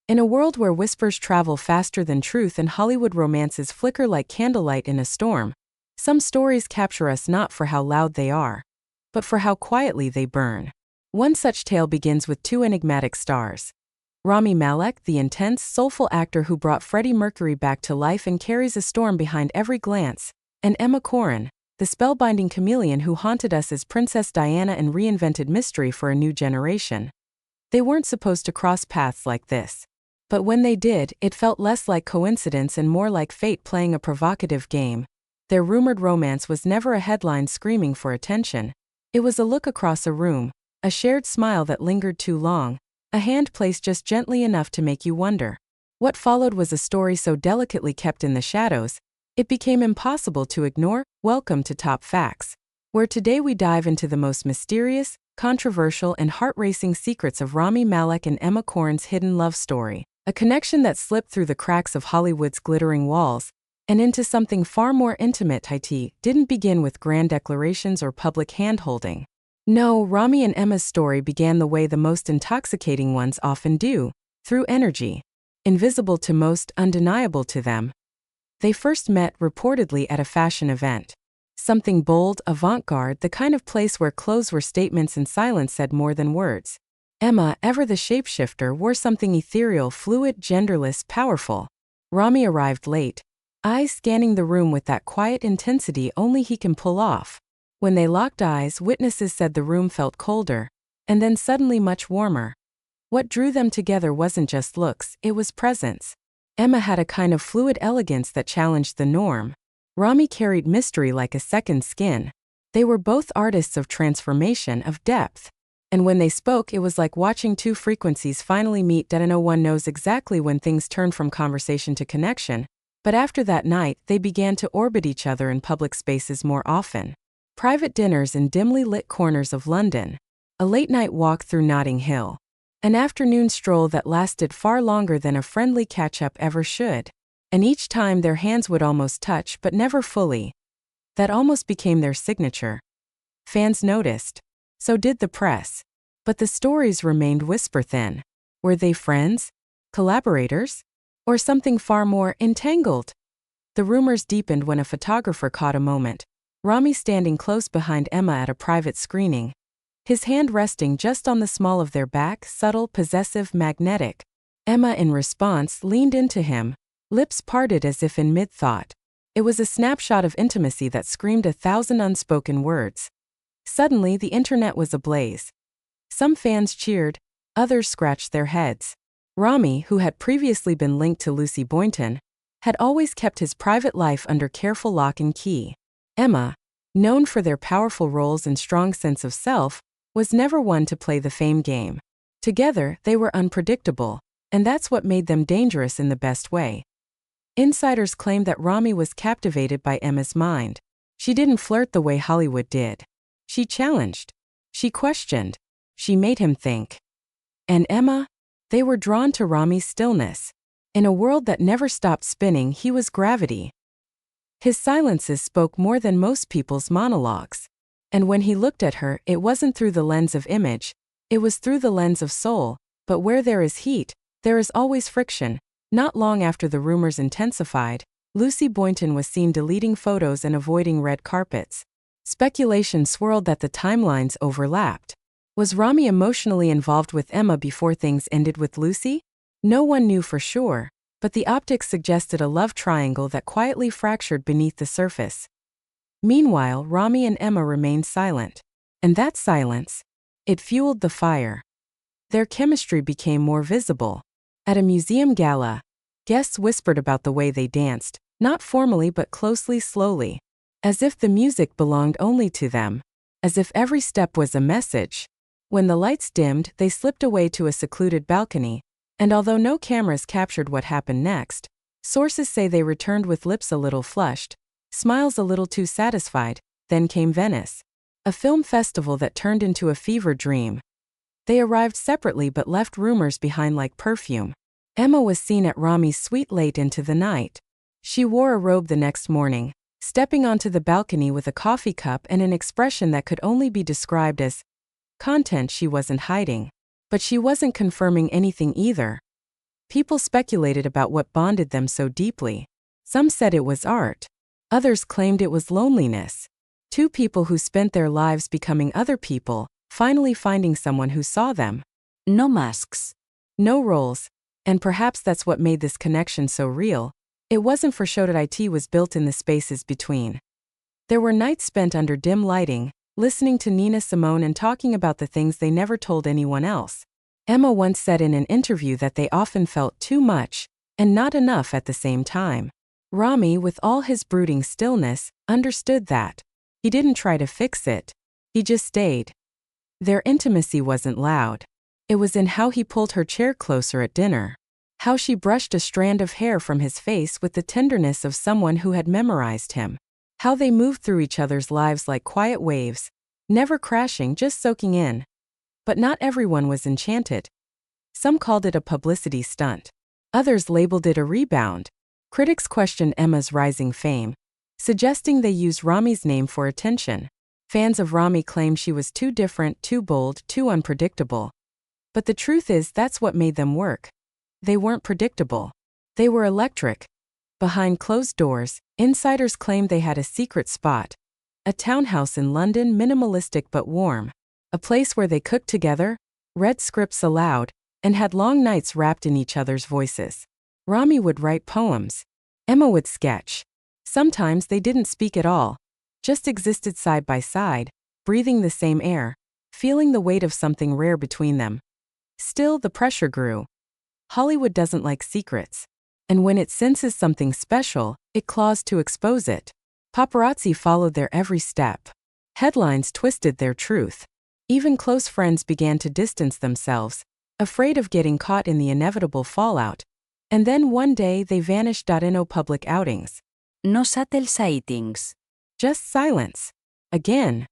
In a world where whispers travel faster than truth and Hollywood romances flicker like candlelight in a storm, some stories capture us not for how loud they are, but for how quietly they burn. One such tale begins with two enigmatic stars. Rami Malek, the intense, soulful actor who brought Freddie Mercury back to life and carries a storm behind every glance, and Emma Corrin, the spellbinding chameleon who haunted us as Princess Diana and reinvented mystery for a new generation. They weren't supposed to cross paths like this. But when they did, it felt less like coincidence and more like fate playing a provocative game. Their rumored romance was never a headline screaming for attention. It was a look across a room, a shared smile that lingered too long, a hand placed just gently enough to make you wonder. What followed was a story so delicately kept in the shadows, it became impossible to ignore. Welcome to Top Facts, where today we dive into the most mysterious, controversial, and heart-racing secrets of Rami Malek and Emma Corrin's hidden love story. A connection that slipped through the cracks of Hollywood's glittering walls and into something far more intimate. It didn't begin with grand declarations or public hand-holding. No, Rami and Emma's story began the way the most intoxicating ones often do, through energy. Invisible to most, undeniable to them. They first met reportedly at a fashion event. Something bold, avant-garde, the kind of place where clothes were statements and silence said more than words. Emma, ever the shapeshifter, wore something ethereal, fluid, genderless, powerful. Rami arrived late, eyes scanning the room with that quiet intensity only he can pull off. When they locked eyes, witnesses said the room felt colder, and then suddenly much warmer. What drew them together wasn't just looks, it was presence. Emma had a kind of fluid elegance that challenged the norm. Rami carried mystery like a second skin. They were both artists of transformation, of depth. And when they spoke, it was like watching two frequencies finally meet. No one knows exactly when things turn from conversation to connection, but after that night, they began to orbit each other in public spaces more often. Private dinners in dimly lit corners of London, a late-night walk through Notting Hill, an afternoon stroll that lasted far longer than a friendly catch-up ever should. And each time their hands would almost touch but never fully. That almost became their signature. Fans noticed. So did the press. But the stories remained whisper-thin. Were they friends? Collaborators? Or something far more entangled? The rumors deepened when a photographer caught a moment. Rami standing close behind Emma at a private screening. His hand resting just on the small of their back, subtle, possessive, magnetic. Emma, in response, leaned into him, lips parted as if in mid-thought. It was a snapshot of intimacy that screamed 1,000 unspoken words. Suddenly, the internet was ablaze. Some fans cheered, others scratched their heads. Rami, who had previously been linked to Lucy Boynton, had always kept his private life under careful lock and key. Emma, known for their powerful roles and strong sense of self, was never one to play the fame game. Together, they were unpredictable, and that's what made them dangerous in the best way. Insiders claimed that Rami was captivated by Emma's mind. She didn't flirt the way Hollywood did. She challenged. She questioned. She made him think. And Emma? They were drawn to Rami's stillness. In a world that never stopped spinning, he was gravity. His silences spoke more than most people's monologues. And when he looked at her, it wasn't through the lens of image, it was through the lens of soul. But where there is heat, there is always friction. Not long after the rumors intensified, Lucy Boynton was seen deleting photos and avoiding red carpets. Speculation swirled that the timelines overlapped. Was Rami emotionally involved with Emma before things ended with Lucy? No one knew for sure, but the optics suggested a love triangle that quietly fractured beneath the surface. Meanwhile, Rami and Emma remained silent. And that silence, it fueled the fire. Their chemistry became more visible. At a museum gala, guests whispered about the way they danced, not formally but closely, slowly. As if the music belonged only to them. As if every step was a message. When the lights dimmed, they slipped away to a secluded balcony, and although no cameras captured what happened next, sources say they returned with lips a little flushed, smiles a little too satisfied. Then came Venice. A film festival that turned into a fever dream. They arrived separately but left rumors behind like perfume. Emma was seen at Rami's suite late into the night. She wore a robe the next morning, stepping onto the balcony with a coffee cup and an expression that could only be described as content. She wasn't hiding. But she wasn't confirming anything either. People speculated about what bonded them so deeply. Some said it was art. Others claimed it was loneliness. Two people who spent their lives becoming other people, finally finding someone who saw them. No masks. No roles. And perhaps that's what made this connection so real. It wasn't for show that it was built in the spaces between. There were nights spent under dim lighting, listening to Nina Simone and talking about the things they never told anyone else. Emma once said in an interview that they often felt too much, and not enough at the same time. Rami, with all his brooding stillness, understood that. He didn't try to fix it. He just stayed. Their intimacy wasn't loud. It was in how he pulled her chair closer at dinner. How she brushed a strand of hair from his face with the tenderness of someone who had memorized him. How they moved through each other's lives like quiet waves, never crashing, just soaking in. But not everyone was enchanted. Some called it a publicity stunt. Others labeled it a rebound. Critics questioned Emma's rising fame, suggesting they used Rami's name for attention. Fans of Rami claimed she was too different, too bold, too unpredictable. But the truth is that's what made them work. They weren't predictable. They were electric. Behind closed doors, insiders claimed they had a secret spot. A townhouse in London, minimalistic but warm. A place where they cooked together, read scripts aloud, and had long nights wrapped in each other's voices. Rami would write poems. Emma would sketch. Sometimes they didn't speak at all, just existed side by side, breathing the same air, feeling the weight of something rare between them. Still, the pressure grew. Hollywood doesn't like secrets. And when it senses something special, it claws to expose it. Paparazzi followed their every step. Headlines twisted their truth. Even close friends began to distance themselves, afraid of getting caught in the inevitable fallout. And then one day they vanished. No public outings. No subtle sightings. Just silence. Again.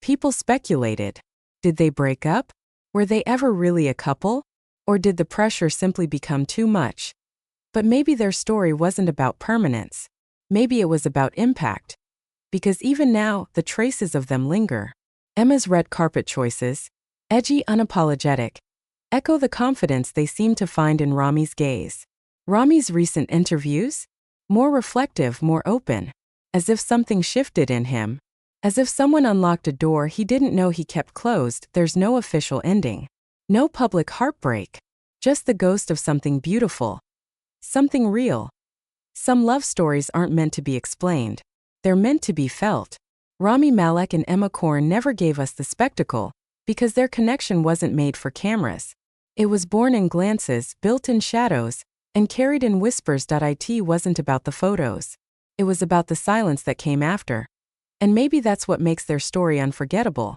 People speculated. Did they break up? Were they ever really a couple? Or did the pressure simply become too much? But maybe their story wasn't about permanence. Maybe it was about impact. Because even now, the traces of them linger. Emma's red carpet choices, edgy, unapologetic, echo the confidence they seem to find in Rami's gaze. Rami's recent interviews? More reflective, more open. As if something shifted in him. As if someone unlocked a door he didn't know he kept closed. There's no official ending. No public heartbreak. Just the ghost of something beautiful. Something real. Some love stories aren't meant to be explained. They're meant to be felt. Rami Malek and Emma Corrin never gave us the spectacle, because their connection wasn't made for cameras. It was born in glances, built in shadows, and carried in whispers. It wasn't about the photos. It was about the silence that came after. And maybe that's what makes their story unforgettable.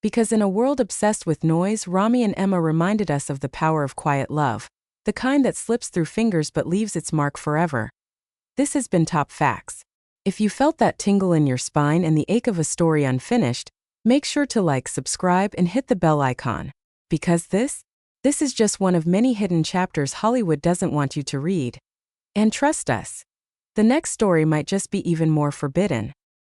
Because in a world obsessed with noise, Rami and Emma reminded us of the power of quiet love, the kind that slips through fingers but leaves its mark forever. This has been Top Facts. If you felt that tingle in your spine and the ache of a story unfinished, make sure to like, subscribe, and hit the bell icon. Because this is just one of many hidden chapters Hollywood doesn't want you to read. And trust us, the next story might just be even more forbidden.